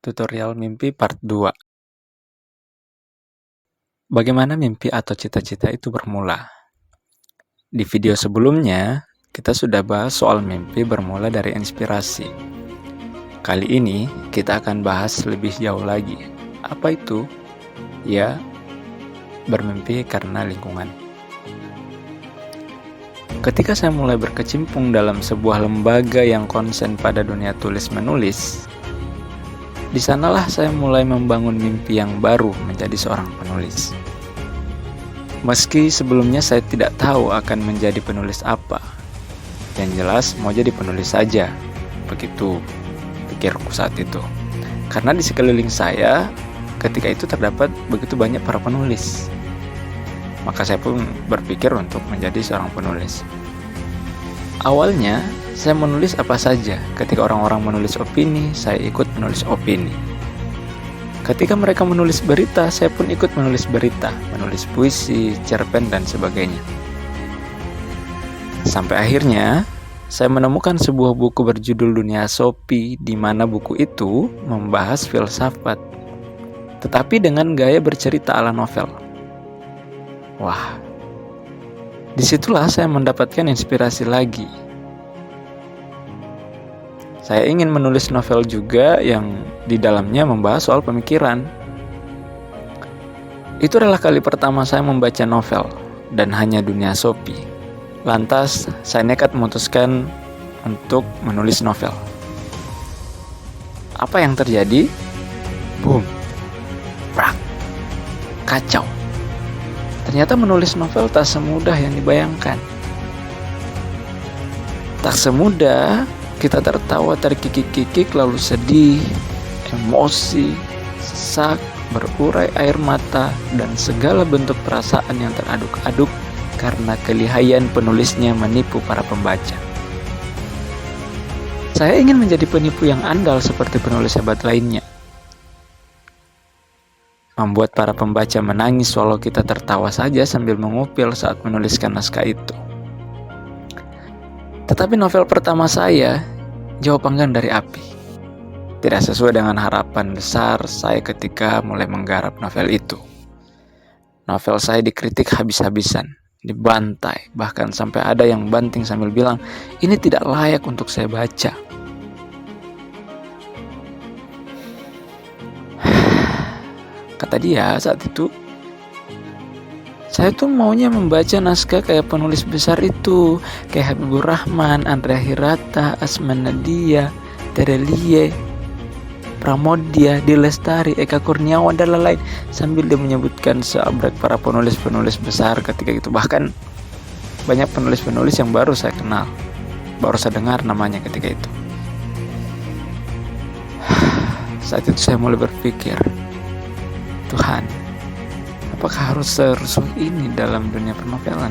Tutorial mimpi part 2. Bagaimana mimpi atau cita-cita itu bermula? Di video sebelumnya, kita sudah bahas soal mimpi bermula dari inspirasi. Kali ini, kita akan bahas lebih jauh lagi. Apa itu? Ya, bermimpi karena lingkungan. Ketika saya mulai berkecimpung dalam sebuah lembaga yang konsen pada dunia tulis-menulis, di sanalah saya mulai membangun mimpi yang baru menjadi seorang penulis. Meski sebelumnya saya tidak tahu akan menjadi penulis apa, yang jelas mau jadi penulis saja, begitu pikirku saat itu. Karena di sekeliling saya ketika itu terdapat begitu banyak para penulis, maka saya pun berpikir untuk menjadi seorang penulis. Awalnya saya menulis apa saja. Ketika orang-orang menulis opini, saya ikut menulis opini. Ketika mereka menulis berita, saya pun ikut menulis berita, menulis puisi, cerpen, dan sebagainya. Sampai akhirnya, saya menemukan sebuah buku berjudul Dunia Sopi, di mana buku itu membahas filsafat, tetapi dengan gaya bercerita ala novel. Wah, disitulah saya mendapatkan inspirasi lagi. Saya ingin menulis novel juga yang di dalamnya membahas soal pemikiran. Itu adalah kali pertama saya membaca novel dan hanya Dunia Sopi. Lantas, saya nekat memutuskan untuk menulis novel. Apa yang terjadi? Boom. Prak. Kacau. Ternyata menulis novel tak semudah yang dibayangkan. Tak semudah kita tertawa terkikik-kikik lalu sedih, emosi, sesak, berurai air mata, dan segala bentuk perasaan yang teraduk-aduk karena kelihayan penulisnya menipu para pembaca. Saya ingin menjadi penipu yang andal seperti penulis hebat lainnya. Membuat para pembaca menangis walau kita tertawa saja sambil mengupil saat menuliskan naskah itu. Tetapi novel pertama saya jauh panggang dari api. Tidak sesuai dengan harapan besar saya ketika mulai menggarap novel itu. Novel saya dikritik habis-habisan, dibantai, bahkan sampai ada yang banting sambil bilang, ini tidak layak untuk saya baca. Kata dia saat itu, saya tuh maunya membaca naskah kayak penulis besar itu, kayak Habibur Rahman, Andrea Hirata, Asman Nadia, Terelie, Pramodia, Dilestari, Eka Kurniawan, dan lain-lain. Sambil dia menyebutkan seabrek para penulis-penulis besar ketika itu. Bahkan banyak penulis-penulis yang baru saya kenal, baru saya dengar namanya ketika itu. Saat itu saya mulai berpikir, Tuhan, apakah harus serusuh ini dalam dunia pernovelan?